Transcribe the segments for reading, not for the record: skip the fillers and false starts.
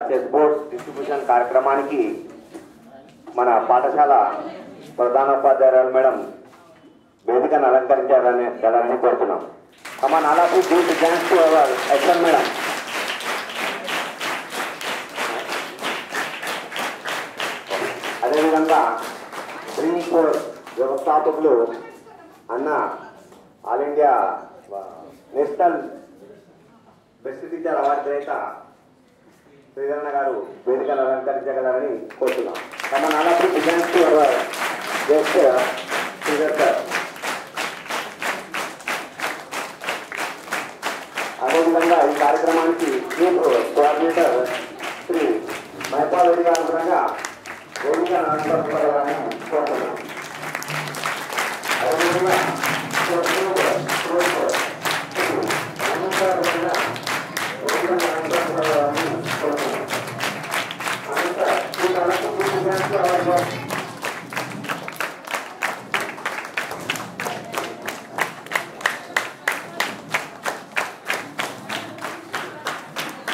Chess boards distribution కార్యక్రమానికి మన పాఠశాల ప్రధానోపాధ్యాయురాలు మేడం వేదికను అలంకరించాలని కోరుతున్నాం. Come on all of you give thanks to our excellent madam. అదేవిధంగా డ్రీమ్ కోర్స్ వ్యవస్థాపకులు అన్న all India national best teacher award గ్రహీత శ్రీధరణ గారు వేదికను అలంకరించగలరని కోరుతున్నాం. Come on all of you thanks to our guest Sridhar sir. అదేవిధంగా ఈ కార్యక్రమానికి చీఫ్ కోఆర్డినేటర్ శ్రీ మహపాల్ రెడ్డి గారు కూడా వేదికను అలంకరించగలరని కోరుతున్నాం. అదేవిధంగా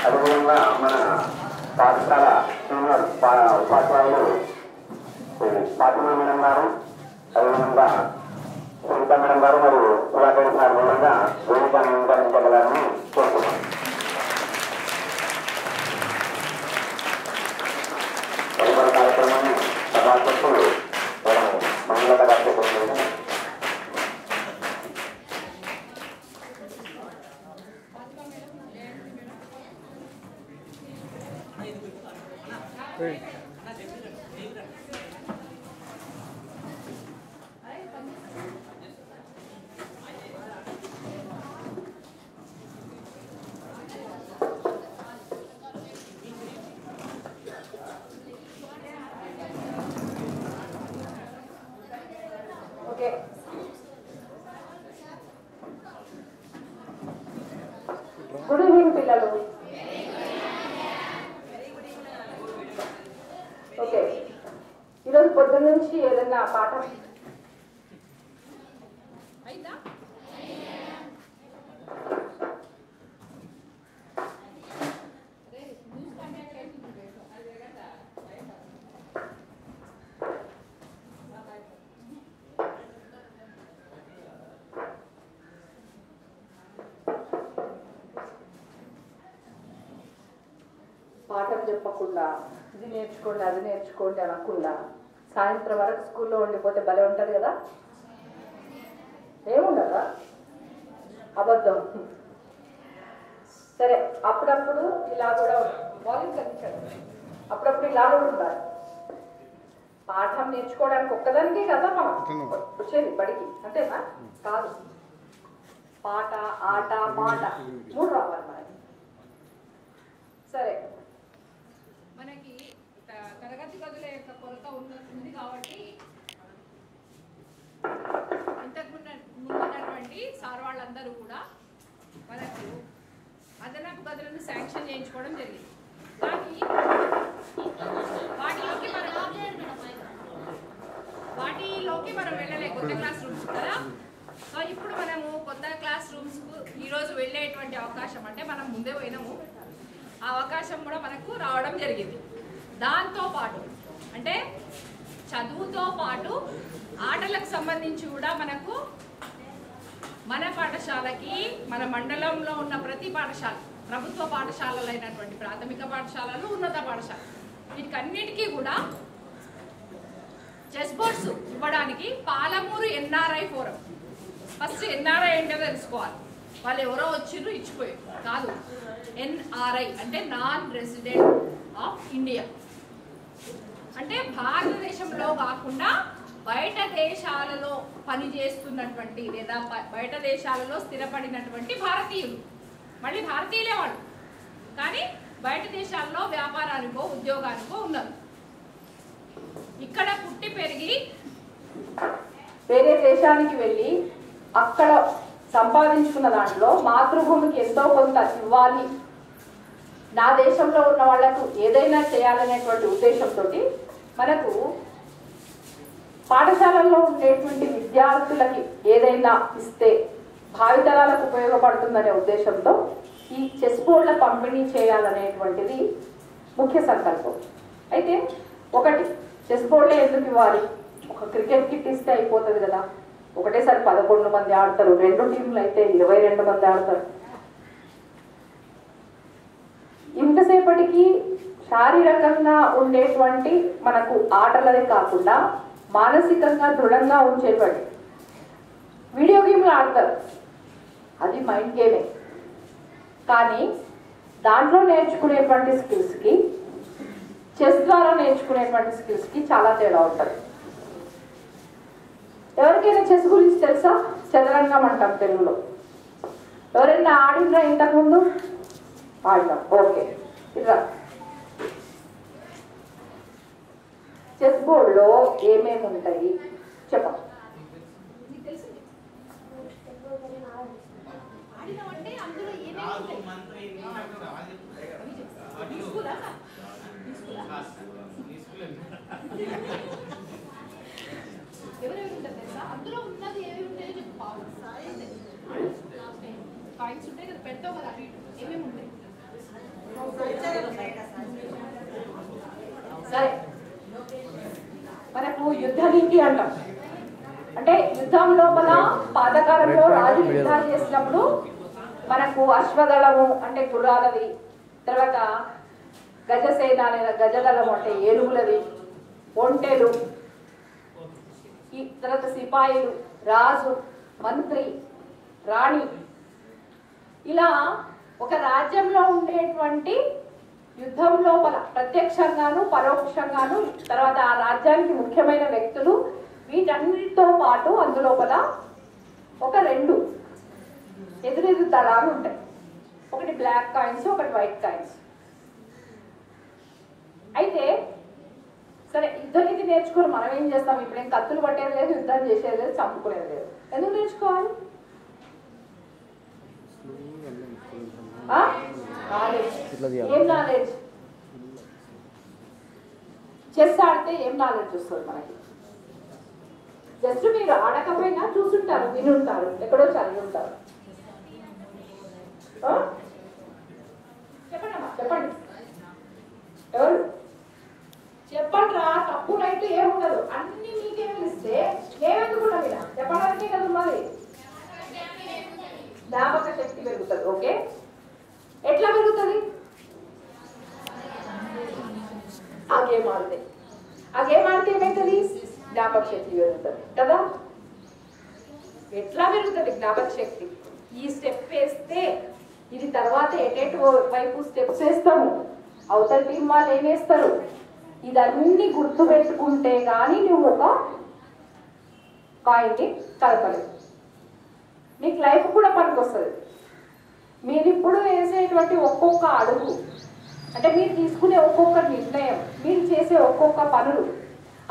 అదేవిధంగా మన పాఠశాల సీనియర్ ఉపాధ్యాయులు ఫాతిమా మేడం గారు, అదేవిధంగా సునీత మేడం గారు మరియు సుధాకర్ సార్ విధంగా వేదికను అలంకరించగలరని కోరుతున్నాం. తదుపరి కార్యక్రమాన్ని సభాధ్యక్షులు మంగళత గారు చేపడుతున్నారు. గుడ్ ఈవినింగ్ పిల్లలు. ఓకే, ఈరోజు పొద్దున్న నుంచి ఏదైనా పాఠం పాఠం చెప్పకుండా ఇది నేర్చుకోండి అది నేర్చుకోండి అనకుండా సాయంత్రం వరకు స్కూల్లో ఉండిపోతే భలే ఉంటుంది కదా. ఏముండదా? అబద్ధం. సరే, అప్పుడప్పుడు ఇలా కూడా వాల్యూమ్ తగ్గించండి. అప్పుడప్పుడు ఇలా కూడా ఉండాలి. పాఠం నేర్చుకోవడానికి ఒక్కదానికే కదా మనం వచ్చేది బడికి, అంతేనా? కాదు, పాట ఆట మాట మూడు రావాలి మనకి. సరే, మనకి తరగతి గదుల యొక్క కొరత ఉంది కాబట్టి ఇంతకు ముందున్నటువంటి సార్ వాళ్ళందరూ కూడా మనకు అదనపు గదులను శాంక్షన్ చేయించుకోవడం జరిగింది. కానీ వాటిలోకి మనం వెళ్ళలే, కొత్త క్లాస్ రూమ్స్ కదా. సో ఇప్పుడు మనము కొత్త క్లాస్ రూమ్స్కు ఈరోజు వెళ్ళేటువంటి అవకాశం, అంటే మనం ముందే పోయినాము, ఆ అవకాశం కూడా మనకు రావడం జరిగింది. దాంతో పాటు అంటే చదువుతో పాటు ఆటలకు సంబంధించి కూడా మనకు మన పాఠశాలకి, మన మండలంలో ఉన్న ప్రతి పాఠశాల, ప్రభుత్వ పాఠశాలలు అయినటువంటి ప్రాథమిక పాఠశాలలు, ఉన్నత పాఠశాలలు, వీటికన్నిటికీ కూడా చెస్ బోర్డ్స్ ఇవ్వడానికి Palamuru NRI forum. First NRI ఏంటో తెలుసుకోవాలి. వాళ్ళు ఎవరో వచ్చిండ్రు ఇచ్చిపోయారు కాదు. ఎన్ఆర్ఐ అంటే నాన్ రెసిడెంట్ ఆఫ్ ఇండియా, అంటే భారతదేశంలో కాకుండా బయట దేశాలలో పనిచేస్తున్నటువంటి లేదా బయట దేశాలలో స్థిరపడినటువంటి భారతీయులు. మళ్ళీ భారతీయులే వాళ్ళు, కానీ బయట దేశాల్లో వ్యాపారానికో ఉద్యోగానికో ఉన్నారు. ఇక్కడ పుట్టి పెరిగి వేరే దేశానికి వెళ్ళి అక్కడ సంపాదించుకున్న దాంట్లో మాతృభూమికి ఎంతో కొంత ఇవ్వాలి, నా దేశంలో ఉన్న వాళ్లకు ఏదైనా చేయాలనేటువంటి ఉద్దేశంతో మనకు పాఠశాలల్లో ఉండేటువంటి విద్యార్థులకి ఏదైనా ఇస్తే భావితరాలకు ఉపయోగపడుతుందనే ఉద్దేశంతో ఈ చెస్ బోర్డుల పంపిణీ చేయాలనేటువంటిది ముఖ్య సంకల్పం. అయితే ఒకటి, చెస్ బోర్డులో ఎందుకు ఇవ్వాలి? ఒక క్రికెట్ కిట్ ఇస్తే అయిపోతుంది కదా. ఒకటేసారి 11 మంది ఆడతారు, 2 టీంలు అయితే 22 మంది ఆడతారు. ఇంతసేపటికి శారీరకంగా ఉండేటువంటి మనకు ఆటలనే కాకుండా మానసికంగా దృఢంగా ఉంచేటువంటి వీడియో గేమ్లు ఆడతారు, అది మైండ్ గేమే. కానీ దాంట్లో నేర్చుకునేటువంటి స్కిల్స్కి, చెస్ ద్వారా నేర్చుకునేటువంటి స్కిల్స్కి చాలా తేడా ఉంటుంది. ఎవరికైనా చెస్ గురించి తెలుసా? చదరంగం అంటాం తెలుగులో. ఎవరైనా ఆడినరా ఇంతకుముందు? ఆడినాం. ఓకే, ఇట్లా చెస్ బోర్డులో ఏమేమి ఉంటాయి చెప్పండి. అందులో ఉన్నది ఏమి ఉంటాయో చెప్పుకోవాలి. కాయిన్స్ ఉంటాయి కదా, పెడతావు కదా, ఏమేమి ఉంటాయి? సరే, మనకు యుద్ధ నీతి అంటాం. అంటే యుద్ధం లోపల పాతకాలంలో రాజు యుద్ధాలు చేసినప్పుడు మనకు అశ్వదళము అంటే గుర్రాలది, తర్వాత గజసేన లేదా గజదళం అంటే ఏనుగులది, ఒంటెలు, ఈ తర్వాత సిపాయిలు, రాజు, మంత్రి, రాణి, ఇలా ఒక రాజ్యంలో ఉండేటువంటి యుద్ధం లోపల ప్రత్యక్షంగాను పరోక్షంగాను, తర్వాత ఆ రాజ్యానికి ముఖ్యమైన వ్యక్తులు, వీటన్నిటితో పాటు అందులోపల ఒక 2 ఎదురెదురు దళాలు ఉంటాయి. ఒకటి బ్లాక్ కాయిన్స్, ఒకటి వైట్ కాయిన్స్. అయితే సరే, యుద్ధం ఇది నేర్చుకోవాలి. మనం ఏం చేస్తాం? ఇప్పుడేం కత్తులు పట్టేది లేదు, యుద్ధం చేసేది లేదు, చంపుకునేది లేదు. ఎందుకు నేర్చుకోవాలి? నాలెడ్జ్. ఏం నాలెడ్జ్? చెస్ ఆడితే ఏం నాలెడ్జ్ వస్తుంది మనకి? జస్ట్ మీరు ఆడకపోయినా చూసుంటారు, వినుంటారు, ఎక్కడో చదివి ఉంటారు. చెప్పండి అమ్మా, చెప్పండి. ఎవరు చెప్పండి రా? తప్పునైతే ఏముండదు, అన్ని మీకే ఇస్తే ఏమెందుకున్నా మీద చెప్పడానికే కదా ఉన్నది. జ్ఞాపక శక్తి పెరుగుతుంది. ఓకే, ఎట్లా పెరుగుతుంది? ఆ గేమ్ ఆడితే ఏమవుతుంది? జ్ఞాపక శక్తి పెరుగుతుంది కదా. ఎట్లా పెరుగుతుంది జ్ఞాపక శక్తి? ఈ స్టెప్ వేస్తే ఇది తర్వాత ఎటెటు వైపు స్టెప్స్ వేస్తాము, అవతల టీం వాళ్ళు ఏమేస్తారు, ఇదన్నీ గుర్తు పెట్టుకుంటే కానీ నువ్వు ఒక కాయిన్ని కలపలేదు. నీకు లైఫ్ కూడా పనికొస్తుంది. మీరు ఇప్పుడు వేసేటువంటి ఒక్కొక్క అడుగు, అంటే మీరు తీసుకునే ఒక్కొక్క నిర్ణయం, మీరు చేసే ఒక్కొక్క పనులు,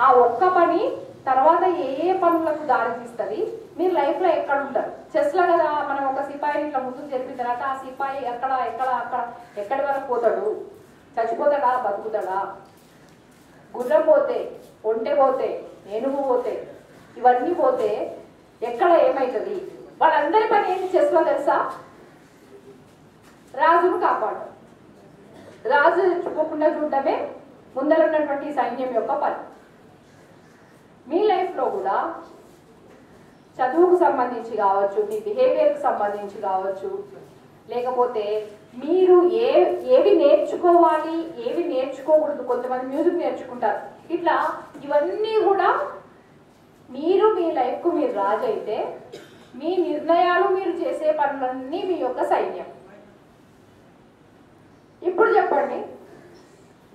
ఆ ఒక్క పని తర్వాత ఏ పనులకు దారి తీస్తుంది, మీరు లైఫ్లో ఎక్కడ ఉంటారు. చెస్లో కదా మనం ఒక సిపాయిని ఇట్లా ముందుకు జరిపిన తర్వాత ఆ సిపాయి అక్కడ ఎక్కడి వరకు పోతాడు, చచ్చిపోతాడా, బతుకుతాడా, గుర్రం పోతే, ఒంటె పోతే, ఏనుగు పోతే, ఇవన్నీ పోతే ఎక్కడ ఏమవుతుంది? వాళ్ళందరి పని ఏంటి చెస్లో తెలుసా? రాజును కాపాడు, రాజు చచ్చిపోకుండా చూడటమే ముందర ఉన్నటువంటి సైన్యం యొక్క పని. మీ లైఫ్లో కూడా చదువుకు సంబంధించి కావచ్చు, మీ బిహేవియర్కి సంబంధించి కావచ్చు, లేకపోతే మీరు ఏవి నేర్చుకోవాలి, ఏవి నేర్చుకోకూడదు. కొంతమంది మ్యూజిక్ నేర్చుకుంటారు. ఇట్లా ఇవన్నీ కూడా మీరు మీ లైఫ్కు మీరు రాజు అయితే, మీ నిర్ణయాలు, మీరు చేసే పనులన్నీ మీ యొక్క సైన్యం. ఇప్పుడు చెప్పండి,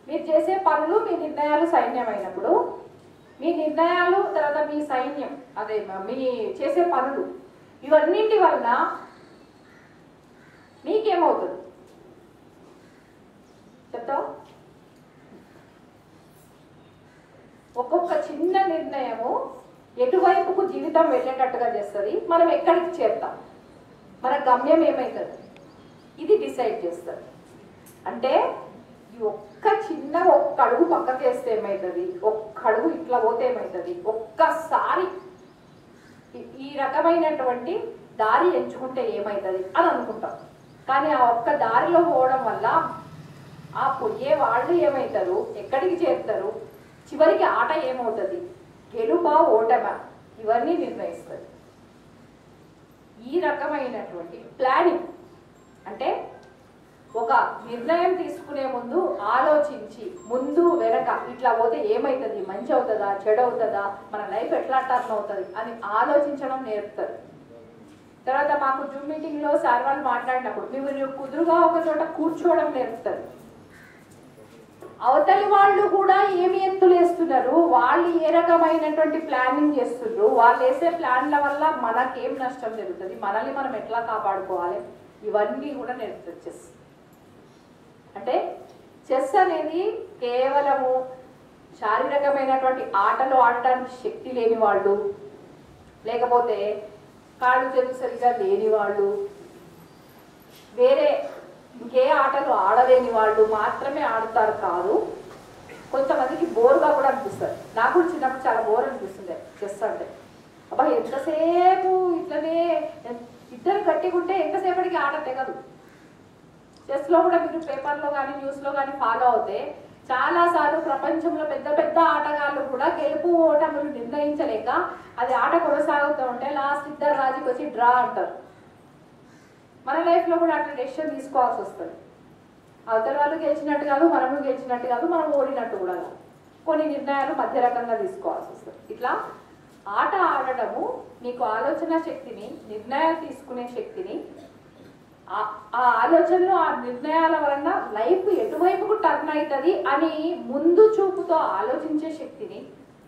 మీరు చేసే పనులు, మీ నిర్ణయాలు సైన్యం అయినప్పుడు, మీ నిర్ణయాలు తర్వాత మీ సైన్యం, అదే మీ చేసే పనులు, ఇవన్నింటి వలన మీకేమవుతుంది చెప్తావా? ఒక్కొక్క చిన్న నిర్ణయము ఎటువైపుకు జీవితం వెళ్ళేటట్టుగా చేస్తుంది. మనం ఎక్కడికి చేరుతాం, మన గమ్యం ఏమవుతుంది, ఇది డిసైడ్ చేస్తుంది. అంటే ఈ ఒక్క అడుగు పక్కకి వేస్తే ఏమవుతుంది, ఒక్క అడుగు ఇట్లా పోతే ఏమవుతుంది, ఒక్కసారి ఈ రకమైనటువంటి దారి ఎంచుకుంటే ఏమవుతుంది అని అనుకుంటాం. కానీ ఆ ఒక్క దారిలో పోవడం వల్ల ఆ పోయే వాళ్ళు ఏమవుతారు, ఎక్కడికి చేరుతారు, చివరికి ఆట ఏమవుతుంది, గెలుపా ఓటమా, ఇవన్నీ నిర్ణయిస్తుంది. ఈ రకమైనటువంటి ప్లానింగ్ అంటే ఒక నిర్ణయం తీసుకునే ముందు ఆలోచించి ముందు వెనక ఇట్లా పోతే ఏమవుతుంది, మంచి అవుతుందా చెడు అవుతుందా, మన లైఫ్ ఎట్లా టర్న్ అవుతుంది అని ఆలోచించడం నేర్పుతారు. తర్వాత మాకు జూమ్ మీటింగ్లో సార్ వాళ్ళు మాట్లాడినప్పుడు మీరు కుదురుగా ఒక చోట కూర్చోవడం నేర్పుతారు. అవతలి వాళ్ళు కూడా ఏమి ఎత్తులు వేస్తున్నారు, వాళ్ళు ఏ రకమైనటువంటి ప్లానింగ్ చేస్తున్నారు, వాళ్ళు వేసే ప్లాన్ల వల్ల మనకేం నష్టం జరుగుతుంది, మనల్ని మనం ఎట్లా కాపాడుకోవాలి, ఇవన్నీ కూడా నేర్పుతుంది చెస్. అంటే చెస్ అనేది కేవలము శారీరకమైనటువంటి ఆటలు ఆడటానికి శక్తి లేని వాళ్ళు, లేకపోతే కాళ్ళు చేతులు సరిగా లేని వాళ్ళు, వేరే ఇంకే ఆటలు ఆడలేని వాళ్ళు మాత్రమే ఆడతారు కాదు. కొంతమందికి బోర్గా కూడా అనిపిస్తుంది. నాకు కూడా చిన్నప్పుడు చాలా బోర్ అనిపిస్తుంది చెస్ అంటే. అబ్బా ఎంతసేపు ఇట్లనే ఇద్దరు గట్టిగుంటే ఎంతసేపటికి ఆట తెగదు. చెస్లో కూడా మీరు పేపర్లో కానీ న్యూస్లో కానీ ఫాలో అవుతే చాలాసార్లు ప్రపంచంలో పెద్ద పెద్ద ఆటగాళ్ళు కూడా గెలుపు ఓటములు నిర్ణయించలేక అది ఆట కొనసాగుతూ ఉంటే లాస్ట్ ఇద్దరు రాజుకి వచ్చి డ్రా అంటారు. మన లైఫ్లో కూడా అట్లా డెసిషన్ తీసుకోవాల్సి వస్తుంది. అవతల వాళ్ళు గెలిచినట్టు కాదు, మనము గెలిచినట్టు కాదు, మనం ఓడినట్టు కూడా కాదు. కొన్ని నిర్ణయాలు మధ్య రకంగా తీసుకోవాల్సి వస్తుంది. ఇట్లా ఆట ఆడటము మీకు ఆలోచన శక్తిని, నిర్ణయాలు తీసుకునే శక్తిని, ఆ ఆలోచనలు ఆ నిర్ణయాల వలన లైఫ్ ఎటువైపుకు టర్న్ అవుతుంది అని ముందు చూపుతో ఆలోచించే శక్తిని,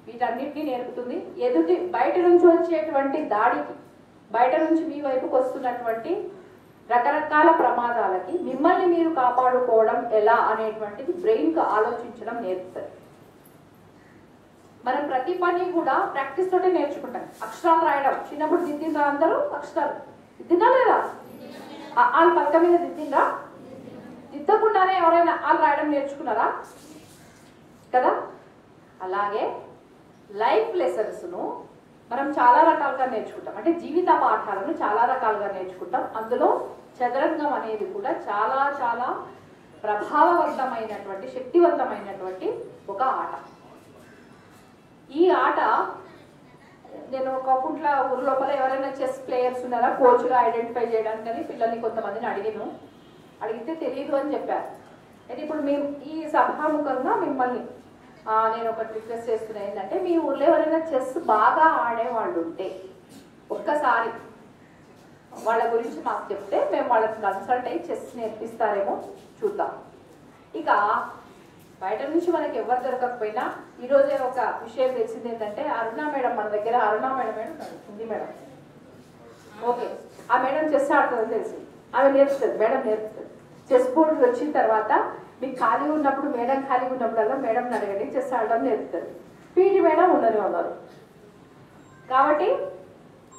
వీటన్నిటిని నేర్పుతుంది. ఎదుటి బయట నుంచి వచ్చేటువంటి దాడికి, బయట నుంచి మీ వైపుకు వస్తున్నటువంటి రకరకాల ప్రమాదాలకి మిమ్మల్ని మీరు కాపాడుకోవడం ఎలా అనేటువంటిది బ్రెయిన్కి ఆలోచించడం నేర్పుతుంది. మనం ప్రతి పని కూడా ప్రాక్టీస్ తోటే నేర్చుకుంటాం. అక్షరాలు రాయడం చిన్నప్పుడు దిద్దిందా, అందరూ అక్షరాలు దిద్దిందా లేదా? వాళ్ళు పక్క మీద దిద్దిందా? దిద్దకుండానే ఎవరైనా వాళ్ళు రాయడం నేర్చుకున్నారా కదా? అలాగే లైఫ్ లెసన్స్ను మనం చాలా రకాలుగా నేర్చుకుంటాం. అంటే జీవిత పాఠాలను చాలా రకాలుగా నేర్చుకుంటాం. అందులో చదరంగం అనేది కూడా చాలా చాలా ప్రభావవంతమైనటువంటి, శక్తివంతమైనటువంటి ఒక ఆట. ఈ ఆట నేను కౌకుంట్ల ఊరు లోపల ఎవరైనా చెస్ ప్లేయర్స్ ఉన్నారా కోచ్గా ఐడెంటిఫై చేయడానికి పిల్లల్ని కొంతమందిని అడిగితే తెలియదు అని చెప్పారు. అయితే ఇప్పుడు మేము ఈ సభాముఖంగా మిమ్మల్ని నేను ఒకటి రిక్వెస్ట్ చేస్తున్నా, ఏంటంటే మీ ఊర్లో ఎవరైనా చెస్ బాగా ఆడేవాళ్ళు ఉంటే ఒక్కసారి వాళ్ళ గురించి మాకు చెప్తే మేము వాళ్ళకి కన్సల్ట్ అయ్యి చెస్ నేర్పిస్తారేమో చూద్దాం. ఇక బయట నుంచి మనకి ఎవరు దొరకకపోయినా ఈరోజే ఒక విషయం తెలిసింది ఏంటంటే అరుణ మేడం మన దగ్గర, అరుణ మేడం ఉంది మేడం, ఓకే ఆ మేడం చెస్ ఆడుతుందని తెలిసింది. ఆమె నేర్పుతుంది, మేడం నేర్పుతుంది. చెస్ బోర్డు వచ్చిన తర్వాత మీకు ఖాళీ ఉన్నప్పుడు, మేడం ఖాళీ ఉన్నప్పుడల్లా మేడంని అడగండి, చెస్ ఆడడం నేర్పుతుంది. పీటీ మేడం ఉండనే ఉన్నారు. కాబట్టి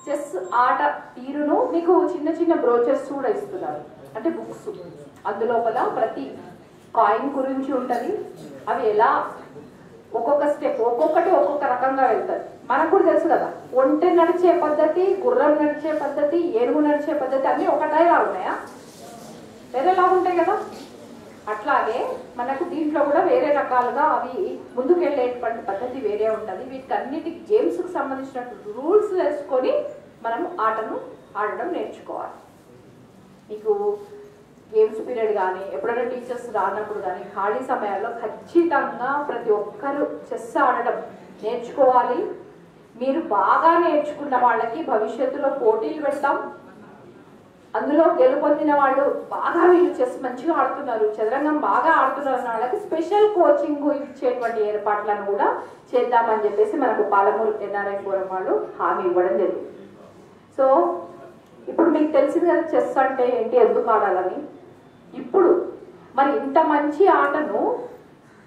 చెస్ ఆట తీరును మీకు చిన్న చిన్న బ్రోచర్స్ కూడా ఇస్తున్నారు, అంటే బుక్స్. అందులోపల ప్రతి కాయిన్ గురించి ఉంటుంది, అవి ఎలా ఒక్కొక్క స్టెప్ ఒక్కొక్కటి ఒక్కొక్క రకంగా వెళ్తుంది. మనకు కూడా తెలుసు కదా, ఒంటె నడిచే పద్ధతి, గుర్రం నడిచే పద్ధతి, ఏనుగు నడిచే పద్ధతి అన్నీ ఒకటేలా ఉన్నాయా? వేరేలా ఉంటాయి కదా. అట్లాగే మనకు దీంట్లో కూడా వేరే రకాలుగా అవి ముందుకెళ్ళేటువంటి పద్ధతి వేరే ఉంటుంది. వీటన్నిటి గేమ్స్కి సంబంధించినటువంటి రూల్స్ తెలుసుకొని మనం ఆటను ఆడడం నేర్చుకోవాలి. మీకు గేమ్స్ పీరియడ్ కానీ ఎప్పుడైనా టీచర్స్ రానప్పుడు కానీ ఖాళీ సమయాల్లో ఖచ్చితంగా ప్రతి ఒక్కరూ చెస్ ఆడడం నేర్చుకోవాలి. మీరు బాగా నేర్చుకున్న వాళ్ళకి భవిష్యత్తులో పోటీలు పెడతాం. అందులో గెలుపొందిన వాళ్ళు బాగా వీళ్ళు చెస్ మంచిగా ఆడుతున్నారు, చదరంగం బాగా ఆడుతున్నారు అన్న వాళ్ళకి స్పెషల్ కోచింగ్ ఇచ్చేటువంటి ఏర్పాట్లను కూడా చేద్దామని చెప్పేసి మనకు పాలమూరు ఎన్ఆర్ఐ ఫోరం వాళ్ళు హామీ ఇవ్వడం జరిగింది. సో ఇప్పుడు మీకు తెలిసింది కదా చెస్ అంటే ఏంటి, ఎందుకు ఆడాలని. ఇప్పుడు మరి ఇంత మంచి ఆటను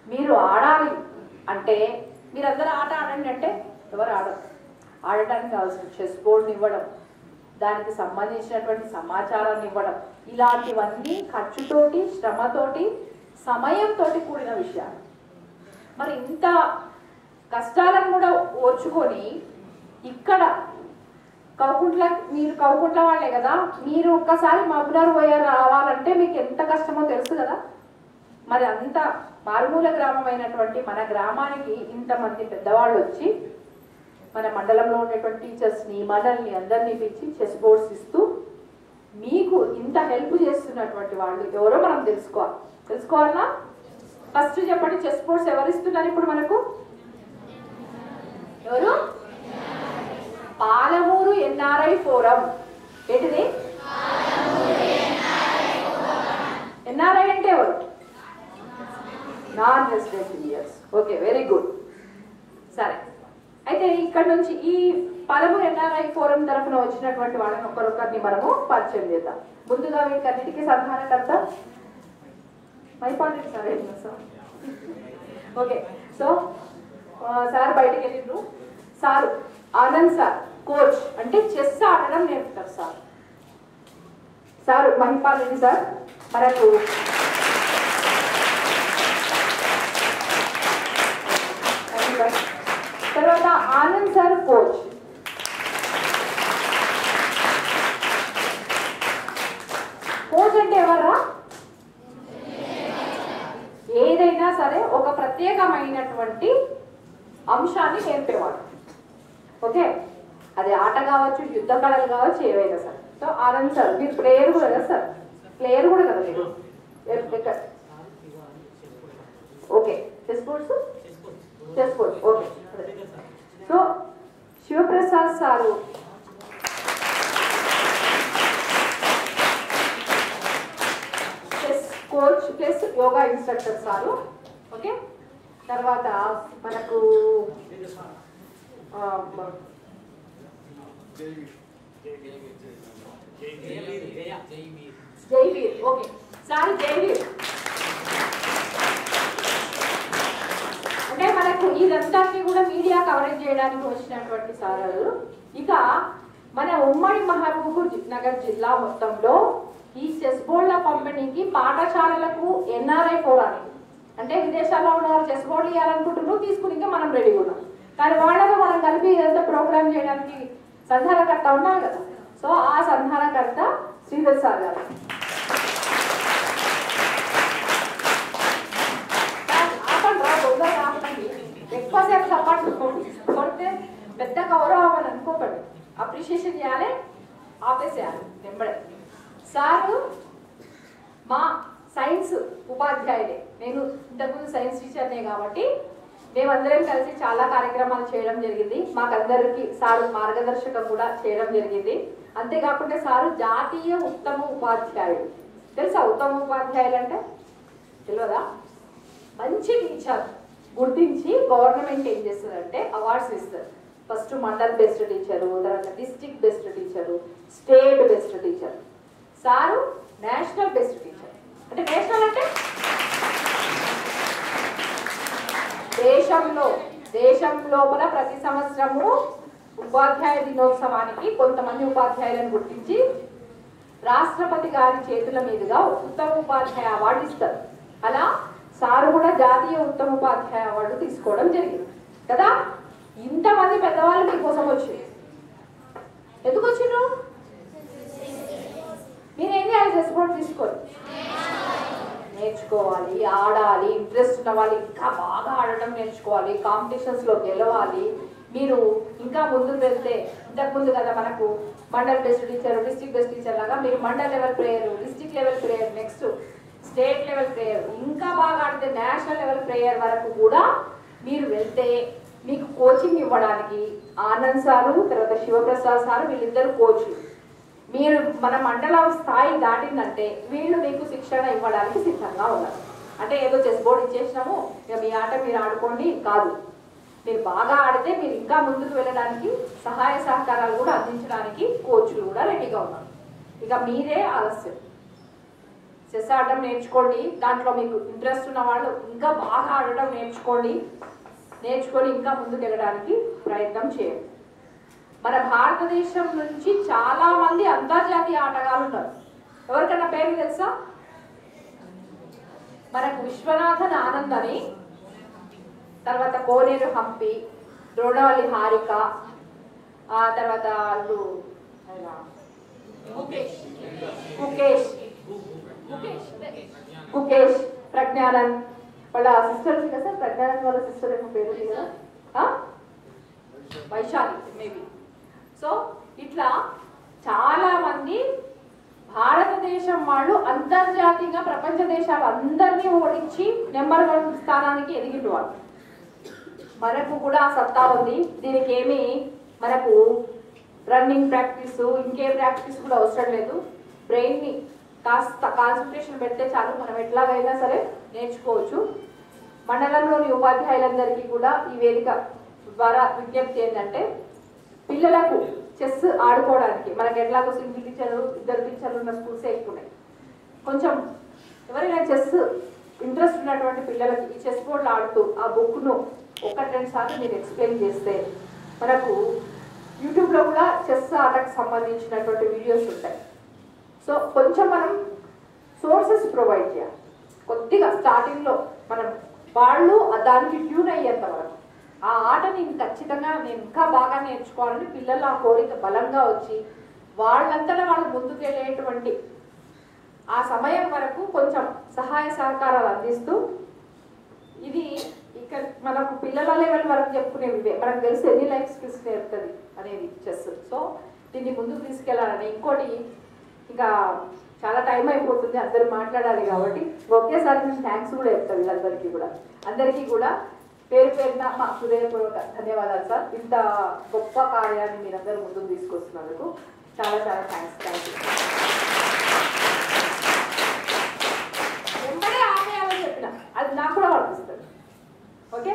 మీరు ఆడాలి అంటే మీరందరూ ఆట ఆడండి అంటే ఎవరు ఆడరు. ఆడటానికి కావాల్సిన చెస్ బోర్డుని ఇవ్వడం, దానికి సంబంధించినటువంటి సమాచారాన్ని ఇవ్వడం, ఇలాంటివన్నీ ఖర్చుతోటి, శ్రమతోటి, సమయంతో కూడిన విషయాలు. మరి ఇంత కష్టాలను కూడా ఓర్చుకొని ఇక్కడ మీరు కౌకుంట్ల వాళ్ళే కదా, మీరు ఒక్కసారి మబ్బులారు పోయారు రావాలంటే మీకు ఎంత కష్టమో తెలుసు కదా. మరి అంత మారుమూల గ్రామం అయినటువంటి మన గ్రామానికి ఇంతమంది పెద్దవాళ్ళు వచ్చి మన మండలంలో ఉన్నటువంటి టీచర్స్ని మనల్ని అందరినీ పిలిచి చెస్ బోర్డ్స్ ఇస్తూ మీకు ఇంత హెల్ప్ చేస్తున్నటువంటి వాళ్ళు ఎవరో మనం తెలుసుకోవాలా? ఫస్ట్ చెప్పండి, చెస్ బోర్డ్స్ ఎవరు ఇస్తున్నారు ఇప్పుడు మనకు? ఎవరు? Palamuru NRI forum. ఏంటిది? ఎన్ఆర్ఐ అంటే ఎవరు? Non resident Indians. Okay, very good. సరే, అయితే ఇక్కడ నుంచి ఈ పాలమూరు ఎన్ఆర్ఐ ఫోరం తరఫున వచ్చినటువంటి వాళ్ళని ఒకరొకరిని మనము పరిచయం చేద్దాం. ముందుగా వీటన్నిటికీ సంధానకర్త Maipandi sir. Sir okay, so sir బయటికి వెళ్ళిండ్రు. సార్ ఆనంద్ సార్ కోచ్, అంటే చెస్ ఆడడం నేర్పుతారు sir. Sir Mahipal Reddy sir మనకు తర్వాత ఆనంద్ సార్ కోచ్. కోచ్ అంటే ఎవరా? ఏదైనా సరే ఒక ప్రత్యేకమైనటువంటి అంశాన్ని నేర్పేవాడు. ఓకే, అది ఆట కావచ్చు, యుద్ధ కళలు కావచ్చు, ఏవైనా సరే. సో ఆనంద్ సార్ మీరు ప్లేయర్ కూడా కదా సార్? ప్లేయర్ కూడా కదా మీరు? Okay, chess boards okay. So Shivaprasad sir chess coach plus yoga instructor sir. Okay, తర్వాత మనకు జైవీర్. ఓకే సార్, జైవీర్ అంటే మనకు ఇదంతాన్ని కూడా మీడియా కవరేజ్ చేయడానికి వచ్చినటువంటి సారాలు. ఇక మన ఉమ్మడి మహబూబ్ నగర్ జిల్లా మొత్తంలో ఈ చెస్ బోర్డుల పంపిణీకి పాఠశాలలకు ఎన్ఆర్ఐ ఫోరానికి, అంటే విదేశాల్లో ఉన్నవారు చెస్ బోర్డులు ఇవ్వాలనుకుంటున్నారు, తీసుకుని మనం రెడీగా ఉన్నాం. కానీ వాళ్ళతో మనం కలిపి ఇదంతా ప్రోగ్రామ్ చేయడానికి సంధానకర్త ఉన్నారు కదా. సో ఆ సంధానకర్త శ్రీధర్ సార్ గారు. ఎక్కువసేపు సపోర్ట్ కొడితే పెద్ద గౌరవం అని అనుకోకండి, అప్రిషియేషన్ చేయాలి, ఆపేసేయాలి వెంబడే. సారు మా సైన్స్ ఉపాధ్యాయులే. నేను ఇంతకుముందు సైన్స్ టీచర్నే కాబట్టి మేమందరం కలిసి చాలా కార్యక్రమాలు చేయడం జరిగింది. మాకందరికి సారు మార్గదర్శకం కూడా చేయడం జరిగింది. అంతేకాకుండా సారు జాతీయ ఉత్తమ ఉపాధ్యాయుడు. తెలుసా ఉత్తమ ఉపాధ్యాయులు అంటే? తెలియదా? మంచి టీచర్ గుర్తించి గవర్నమెంట్ ఏం చేస్తుందంటే అవార్డ్స్ ఇస్తారు. ఫస్ట్ మండల్ బెస్ట్ టీచరు, తర్వాత district best teacher, state best teacher. Sir national best teacher. అంటే నేషనల్ అంటే దేశం లోపల ప్రతి సంవత్సరము ఉపాధ్యాయ దినోత్సవానికి కొంతమంది ఉపాధ్యాయులను గుర్తించి రాష్ట్రపతి గారి చేతుల మీదుగా ఉత్తమ ఉపాధ్యాయ అవార్డు ఇస్తారు. అలా సారు కూడా జాతీయ ఉత్తమ ఉపాధ్యాయ అవార్డు తీసుకోవడం జరిగింది కదా. ఇంతమంది పెద్దవాళ్ళు మీకోసం వచ్చింది. ఎందుకు వచ్చిండ్రు? మీరేం చేయాలి? చెస్ బోర్డు తీసుకోండి, నేర్చుకోవాలి, ఆడాలి. ఇంట్రెస్ట్ ఉన్న వాళ్ళు ఇంకా బాగా ఆడటం నేర్చుకోవాలి, కాంపిటీషన్స్లో గెలవాలి. మీరు ఇంకా ముందుకు వెళ్తే, ఇంతకుముందు కదా మనకు mandal best teacher, district best teacher లాగా మీరు mandal level player, district level player, next state level player, ఇంకా బాగా ఆడితే నేషనల్ లెవెల్ ప్లేయర్ వరకు కూడా మీరు వెళ్తే మీకు కోచింగ్ ఇవ్వడానికి ఆనంద్ సారు, తర్వాత శివప్రసాద్ సారు, వీళ్ళిద్దరు కోచ్లు. మీరు మన మండలం స్థాయి దాటిందంటే వీళ్ళు మీకు శిక్షణ ఇవ్వడానికి సిద్ధంగా ఉన్నారు. అంటే ఏదో చెస్ బోర్డు ఇచ్చేసినాము ఇక మీ ఆట మీరు ఆడుకోండి కాదు. మీరు బాగా ఆడితే మీరు ఇంకా ముందుకు వెళ్ళడానికి సహాయ సహకారాలు కూడా అందించడానికి కోచ్లు కూడా రెడీగా ఉన్నారు. ఇక మీరే ఆలస్యం. చెస్ ఆడటం నేర్చుకోండి. దాంట్లో మీకు ఇంట్రెస్ట్ ఉన్న వాళ్ళు ఇంకా బాగా ఆడటం నేర్చుకొని ఇంకా ముందుకు వెళ్ళడానికి ప్రయత్నం చేయండి. మన భారతదేశం నుంచి చాలా మంది అంతర్జాతీయ ఆటగాళ్ళు ఉన్నారు. ఎవరికన్నా పేరు తెలుసా? మనకు విశ్వనాథన్ ఆనంద్ అని, తర్వాత కోనేరు హంపి, ద్రోణవల్లి హారిక, తర్వాత కుకేష్ ప్రజ్ఞానంద్ వాళ్ళ సిస్టర్ ఉంది కదా సార్, ప్రజ్ఞానంద్ వాళ్ళ సిస్టర్ ఏమో పేరు ఉంది కదా, వైశాలి మేబీ. సో ఇట్లా చాలా మంది భారతదేశం వాళ్ళు అంతర్జాతీయంగా ప్రపంచ దేశాలు అందరినీ ఓడించి నెంబర్ 1 స్థానానికి ఎదిగిన వాళ్ళు. మనకు కూడా సత్తా ఉంది. దీనికి ఏమి మనకు రన్నింగ్ ప్రాక్టీస్ ఇంకే ప్రాక్టీస్ కూడా అవసరం లేదు. బ్రెయిన్ని కాస్త కాన్సన్ట్రేషన్ పెడితే చాలు, మనం ఎట్లాగైనా సరే నేర్చుకోవచ్చు. మండలంలోని ఉపాధ్యాయులందరికీ కూడా ఈ వేదిక ద్వారా విజ్ఞప్తి ఏంటంటే, పిల్లలకు చెస్ ఆడుకోవడానికి మనకి ఎట్లాగో సింగిల్ టీచరు 2 టీచర్లు ఉన్న స్కూల్సే ఎక్కువ ఉన్నాయి. కొంచెం ఎవరైనా చెస్ ఇంట్రెస్ట్ ఉన్నటువంటి పిల్లలకి ఈ చెస్ బోర్డులు ఆడుతూ ఆ బుక్ను 1-2 సార్లు మీరు ఎక్స్ప్లెయిన్ చేస్తే, మనకు యూట్యూబ్లో కూడా చెస్ ఆటకు సంబంధించినటువంటి వీడియోస్ ఉంటాయి. సో కొంచెం మనం సోర్సెస్ ప్రొవైడ్ చేయాలి. కొద్దిగా స్టార్టింగ్లో మనం వాళ్ళు దానికి ట్యూన్ అయ్యేంత వరకు ఆ ఆటని ఖచ్చితంగా నేను ఇంకా బాగా నేర్చుకోవాలని పిల్లలు ఆ కోరిక బలంగా వచ్చి వాళ్ళంతటా వాళ్ళు ముందుకెళ్ళేటువంటి ఆ సమయం వరకు కొంచెం సహాయ సహకారాలు అందిస్తూ, ఇది ఇక్కడ మనకు పిల్లల లెవెల్ వరకు చెప్పుకునేవి మనకు తెలిసి ఎన్ని లైఫ్ స్కిల్స్ నేర్పుతుంది అనేది చెస్. సో దీన్ని ముందుకు తీసుకెళ్లాలని. ఇంకోటి ఇంకా చాలా టైం అయిపోతుంది, అందరూ మాట్లాడాలి కాబట్టి ఒకేసారి నేను థ్యాంక్స్ కూడా చెప్తాను వీళ్ళందరికీ కూడా. అందరికీ కూడా పేరు పేరున మా హృదయపూర్వక ధన్యవాదాలు సార్. ఇంత గొప్ప కార్యాన్ని మీరందరూ ముందుకు తీసుకొస్తున్నందుకు చాలా చాలా థ్యాంక్స్. వెంబడే ఆమెయాలని చెప్పిన అది నాకు కూడా వర్తిస్తుంది. ఓకే,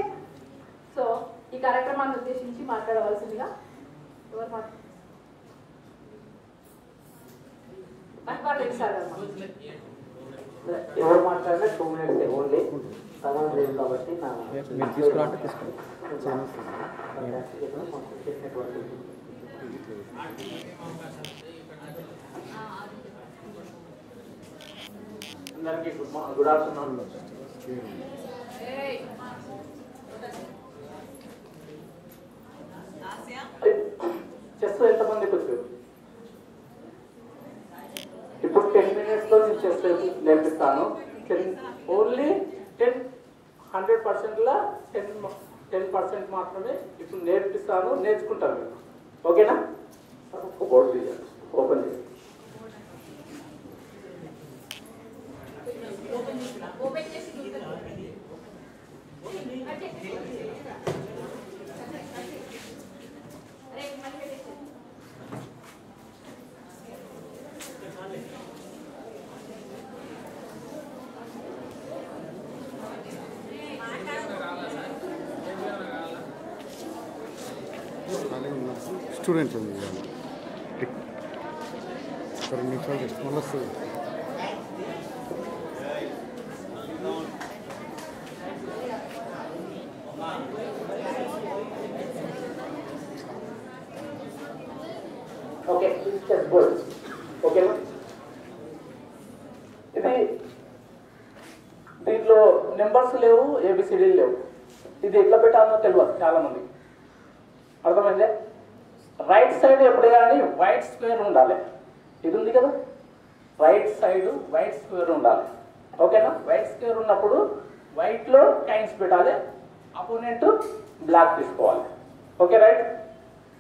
సో ఈ కార్యక్రమాన్ని ఉద్దేశించి మాట్లాడవలసిందిగా ఎవరు ఎవరు మాట్లాడినా 2 minutes ఓన్లీ, సమానం లేదు కాబట్టి మీరు తీసుకురంటే తీసుకోండి. అందరికీ గుడ్ ఆఫ్టర్నూన్. చెస్ ఎంతమందికి వచ్చారు? ఇప్పుడు 10 minutes నేను చెస్ నేర్పిస్తాను. ఓన్లీ 100%లా 10% మాత్రమే ఇప్పుడు నేర్పిస్తాను, నేర్చుకుంటారు మీరు. ఓకేనా? బోర్డు తీయాలి, ఓపెన్ చేయాలి. స్టూడెంట్స్ ఉంది 2 నిమిషాలు రెస్ట్ మళ్ళీ వస్తుంది. ఓకే, చెస్ బోర్డ్ ఓకేనా? ఇది దీంట్లో నెంబర్స్ లేవు, ఏబిసిడీలు లేవు. ఇది ఎట్లా పెట్టాలో తెలియదు చాలా మంది. అర్థమైందే? రైట్ సైడ్ ఎప్పుడు కానీ వైట్ స్క్వేర్ ఉండాలి. ఇది ఉంది కదా, రైట్ సైడ్ వైట్ స్క్వేర్ ఉండాలి. ఓకేనా? వైట్ స్క్వేర్ ఉన్నప్పుడు వైట్లో కైన్స్ పెట్టాలి, అపోనెంట్ బ్లాక్ తీసుకోవాలి. Okay right?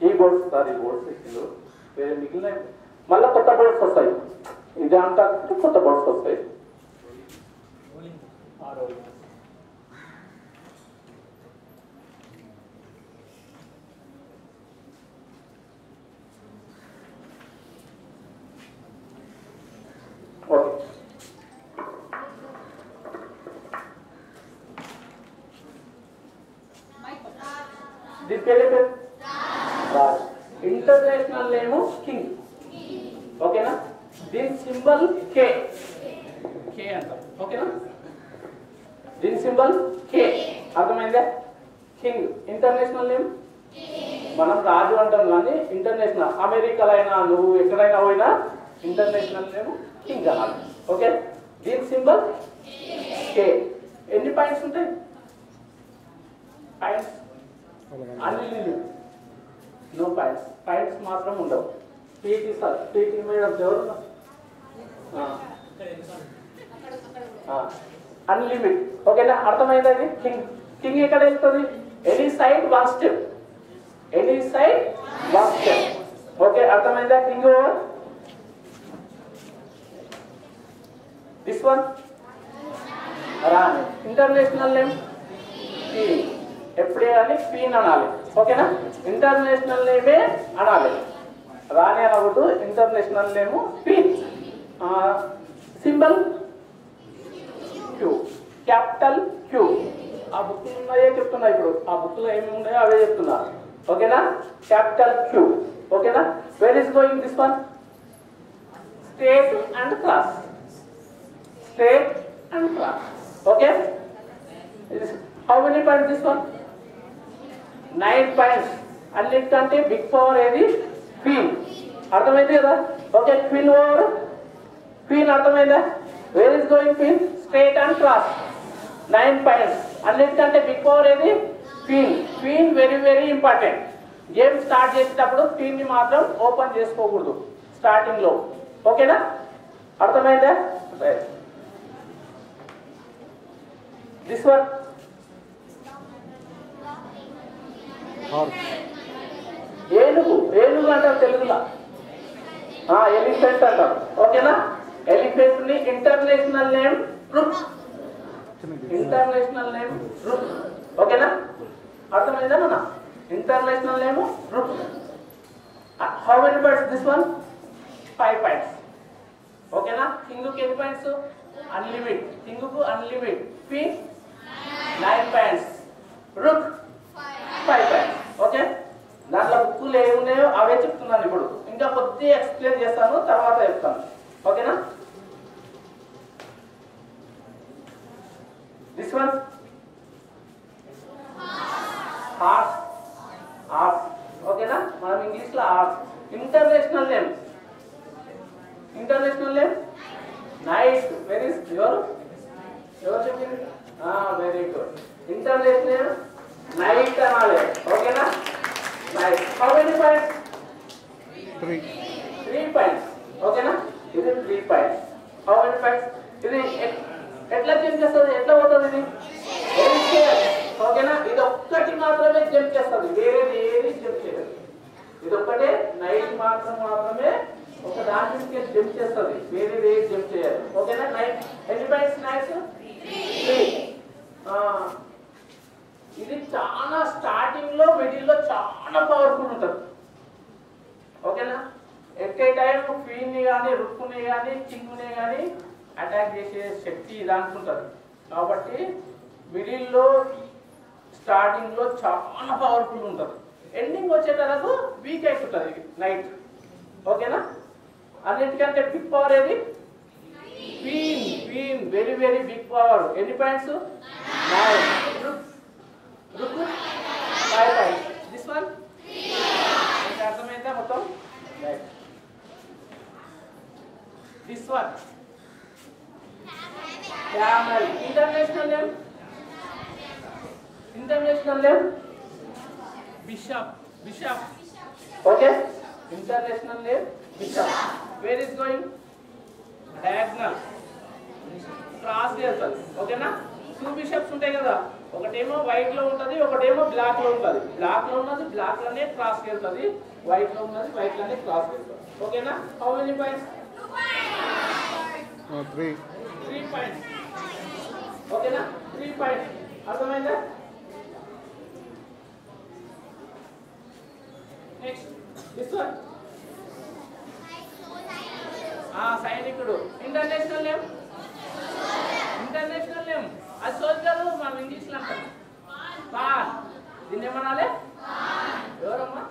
ఈ బోర్డ్స్ సార్, ఈ బోర్డ్స్ ఇచ్చిండు, వేరే మిగిలిన మళ్ళీ కొత్త బోర్డ్స్ వస్తాయి. ఇది అంతా కొత్త బోర్డ్స్ వస్తాయి. ఓకే, దీని పేరు రాజ్. International name king. ఓకేనా? దీని సింబల్ కే అంటాం. ఓకేనా? దీని సింబల్ కే, అర్థమైందా? King international name. మనం రాజు అంటాం కానీ ఇంటర్నేషనల్, అమెరికాలో అయినా నువ్వు ఎక్కడైనా పోయినా ఇంటర్నేషనల్ నేమ్ కింగ్ అనాలి. ఓకే? దీని సింబల్ కే. ఎన్ని పాయింట్స్ ఉంటాయి? పాయింట్స్ అన్ని నో పాయింట్స్, పాయింట్స్ మాత్రం ఉండవు. పీటీ సార్, పీటీ మేడం ఎవరు? అన్లిమిట్. ఓకేనా, అర్థమైందా? ఇది కింగ్. కింగ్ ఎక్కడ వెళ్తుంది? Any side one step, any side one step. Okay, అర్థమైందా? King over. దిస్ వన్ రాణి. International name queen. ఎప్పుడే కానీ క్వీన్ అనాలి. ఓకేనా, ఇంటర్నేషనల్ నేమే అనాలి, రాణి అనకూడదు. International name queen. Symbol Q, capital Q. ఆ బుక్లు ఉన్నాయే చెప్తున్నా ఇప్పుడు, ఆ బుక్లో ఏమి ఉన్నాయో అవే చెప్తున్నా. ఓకేనా, క్యాపిటల్ క్యూ. ఓకేనా, where is going this one? Straight and cross, straight and cross. Okay, how many points this one? 9 points. అన్నిటికంటే బిగ్ పవర్ ఏది? క్వీన్. అర్థమైంది కదా? Okay, queen over queen. అర్థమైందా? Where is going queen? Straight and cross, 9 points. అన్నిటికంటే big power ఏది? Queen. Queen very very important. Game start చేసేటప్పుడు queen ని మాత్రం ఓపెన్ చేసుకోకూడదు స్టార్టింగ్ లో. ఓకేనా, అర్థమైందా? దిస్ వన్ ఏనుగు. ఏనుగు అంటారు తెలుగులో, ఎలిఫెంట్ అంటారు. ఓకేనా, ఎలిఫెంట్ ని ఇంటర్నేషనల్ నేమ్ రుక్, ఇంటర్నేషనల్ నేమ్ రుక్. ఓకేనా, అర్థమైందా మన? International name rook. How many points this one? 5 points. ఓకేనా, కింగ్కి ఎన్ని పాయింట్స్? అన్లిమిట్. కింగ్కు అన్లిమిట్. క్వీన్ 9 పాయింట్స్, రుక్ 5 పాయింట్స్. ఓకే, దాంట్లో బుక్కులు ఏమున్నాయో అవే చెప్తున్నాను ఇప్పుడు. ఇంకా కొద్దిగా ఎక్స్ప్లెయిన్ చేస్తాను, తర్వాత చెప్తాను. ఓకేనా, దిస్ వన్ హార్స్, హార్స్. ఓకేనా, మనం ఇంగ్లీష్ లో horse. International name, international name night. Very ఎవరు చెప్పింది? Very good. ఇంటర్నేషనల్ నైట్ అనాలి. ఓకేనా, night. How many points? 3 points. ఓకేనా, ఇది 3 పాయింట్స్. How many points? ఇది ఎట్లా జంప్ చేస్తుంది? ఎట్లా పోతుంది ఇది? ఓకేనా, ఇది ఒక్కటి మాత్రమే జంప్ చేస్తుంది, వేరేది ఏది జంప్ చేయదు. ఇది ఒక్కటే నైట్ మాత్రమే ఒక దాని నుంచి జంప్ చేస్తుంది, వేరేది ఏది జంప్ చేయదు. ఓకేనా, నైట్. ఎన్ని పాయింట్స్? నైట్స్ 3. ఇది చాలా స్టార్టింగ్ లో, మిడిల్ లో చాలా పవర్ఫుల్ ఉంటుంది. ఓకేనా, ఎట్ ఏ టైం క్వీన్ ని కానీ, రుక్కుని కానీ, కింగ్ ని కానీ అటాక్ చేసే శక్తి దానికి ఉంటుంది. కాబట్టి మిడిల్ లో, స్టార్టింగ్ లో చాలా పవర్ఫుల్ ఉంటుంది. ఎండింగ్ వచ్చేటరకు వీక్ అయిపోతుంది నైట్. ఓకేనా, అన్నిటికంటే బిగ్ పవర్ ఏది? Queen. Queen very very big power. ఎన్ని points? 9. Rook 5 points. This one అర్థమైందా మొత్తం? Right. This one camel. International name, international name bishop. Bishop. Okay, international name bishop. Where is going? Diagonal, cross వెళ్తుంది. ఓకేనా, 2 bishops ఉంటాయి కదా, ఒకటేమో white లో ఉంటది, ఒకటేమో బ్లాక్ లో ఉంటది. బ్లాక్ లో ఉన్నది బ్లాక్ లోనే క్రాస్ వెళ్తుంది, వైట్ లో ఉన్నది వైట్ లోనే క్రాస్ వెళ్తుంది. ఓకేనా, హౌ మెనీ పాయింట్స్? 3 పాయింట్స్. ఓకేనా, 3 పాయింట్స్. అర్థమైందా? నెక్స్ట్ దిస్ వన్ సైనికుడు. ఇంటర్నేషనల్ నేమ్, ఇంటర్నేషనల్ నేమ్ అది సోల్జర్ మనం ఇంగ్లీష్ లో అంటాం. పాన్. దీన్ని ఏమనాలి? ఎవరమ్మా?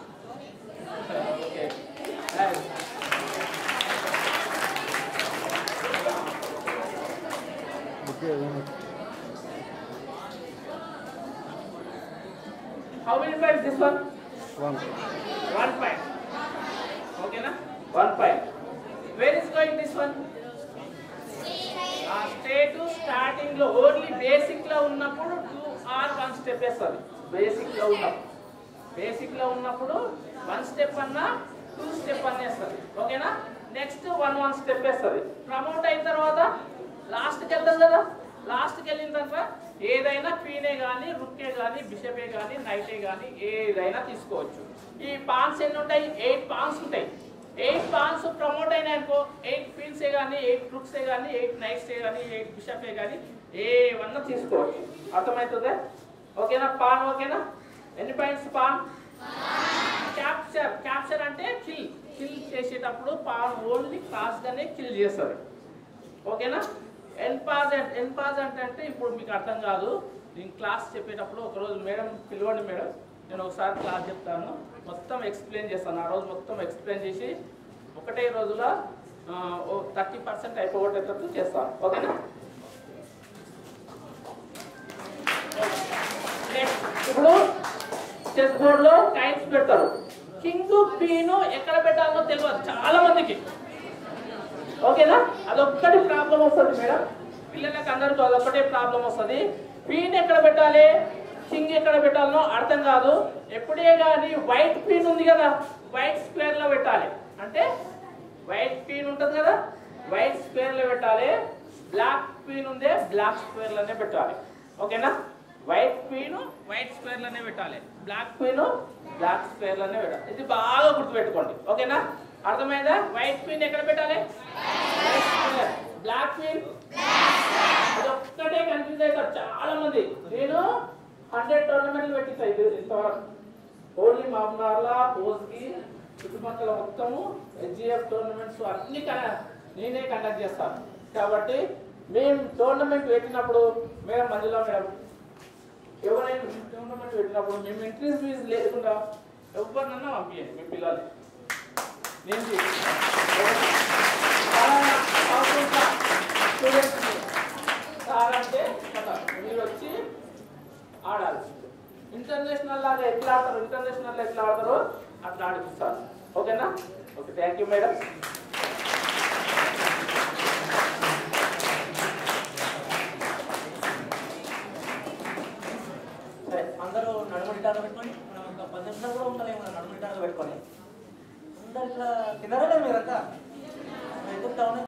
Okay, how many points this one? 1 point. Okay na? 1 point. Where is going this one? Straight to starting lo only basic lo ఉన్నప్పుడు 2 or 1 step వేస్తది. basic లో ఉన్నప్పుడు 1 step అన్నా 2 step అన్నా వేస్తది. ఓకేనా, నెక్స్ట్ 1 step వేస్తది. ప్రమోట్ అయిన తర్వాత లాస్ట్ కి వెళ్తాం కదా, లాస్ట్కి వెళ్ళిన తర్వాత ఏదైనా క్వీనే కానీ రుక్కే కానీ బిషపే కానీ నైటే కానీ ఏదైనా తీసుకోవచ్చు. ఈ పాన్స్ ఎన్ని ఉంటాయి? 8 పాన్స్ ఉంటాయి. 8 పాన్స్ ప్రమోట్ అయినాయనుకో 8 క్వీన్సే కానీ 8 రుక్సే కానీ 8 నైట్సే కానీ 8 బిషపే కానీ ఏమన్నా తీసుకోవచ్చు. అర్థమవుతుందా? ఓకేనా? పాన్ ఓకేనా? ఎన్ని పాయింట్స్ పాన్? క్యాప్చర్. క్యాప్చర్ అంటే కిల్ చేసేటప్పుడు పాన్ ఓన్లీ క్రాస్గానే కిల్ చేస్తుంది. ఓకేనా? ఎన్పాజ్ అంటే ఇప్పుడు మీకు అర్థం కాదు. నేను క్లాస్ చెప్పేటప్పుడు ఒకరోజు మేడం పిలవండి మేడం, నేను ఒకసారి క్లాస్ చెప్తాను, మొత్తం ఎక్స్ప్లెయిన్ చేస్తాను. ఆ రోజు మొత్తం ఎక్స్ప్లెయిన్ చేసి ఒకటే రోజులో 30% అయిపోగొట్టేటట్టు చేస్తాను. ఓకేనా? ఇప్పుడు చెస్ బోర్డులో కైన్స్ పెడతారు. కింగ్ క్వీన్ ఎక్కడ పెట్టాలో తెలియదు చాలా మందికి. ఓకేనా? అదొక్కటి ప్రాబ్లం వస్తుంది మేడం, పిల్లలకు అందరికీ అదొక్కటే ప్రాబ్లం వస్తుంది. క్వీన్ ఎక్కడ పెట్టాలి, కింగ్ ఎక్కడ పెట్టాలనో అర్థం కాదు. ఎప్పుడే కానీ వైట్ క్వీన్ ఉంది కదా, వైట్ స్క్వేర్ లో పెట్టాలి. అంటే వైట్ క్వీన్ ఉంటుంది కదా, వైట్ స్క్వేర్ లో పెట్టాలి. బ్లాక్ క్వీన్ ఉందే బ్లాక్ స్క్వేర్ లోనే పెట్టాలి. ఓకేనా? వైట్ క్వీన్ వైట్ స్క్వేర్ లోనే పెట్టాలి, బ్లాక్ క్వీన్ బ్లాక్ స్క్వేర్ లోనే పెట్టాలి. ఇది బాగా గుర్తుపెట్టుకోండి. ఓకేనా? అర్థమైందా? వైట్ క్వీన్ ఎక్కడ పెట్టాలి? Black queen. అది ఒక్కటే కన్ఫ్యూజ్ అవుతారు చాలా మంది. నేను 100 టోర్నమెంట్లు పెట్టిస్తాయి ఇంతవరకు. ఓన్లీ మామూలు పోస్కి చుట్టుపక్కల మొత్తము హెచ్జిఎఫ్ టోర్నమెంట్స్ అన్ని నేనే కండక్ట్ చేస్తాను. కాబట్టి మేము టోర్నమెంట్ పెట్టినప్పుడు మేడం మధ్యలో మేడం ఎవరైనా టోర్నమెంట్ పెట్టినప్పుడు మేము ఎంట్రీ ఫీజు లేకుండా ఎవరినన్నా పంపించండి మీ పిల్లలు. నేను స్టూడెంట్స్ సార్ అంటే మీరు వచ్చి ఆడాల్సింది. ఇంటర్నేషనల్ లాగా ఎట్లా ఆడతారు, ఇంటర్నేషనల్ ఎట్లా ఆడతారో అట్లా ఆడిపిస్తారు. ఓకేనా? Okay, thank you madam. సరే, అందరూ నడుముడిటాగా పెట్టుకొని మనం ఒక 10 నిమిషాలు కూడా ఉండాలేమో నడుముడిటాగా పెట్టుకొని అందరు ఇట్లా తిన్నారా మీరంతా?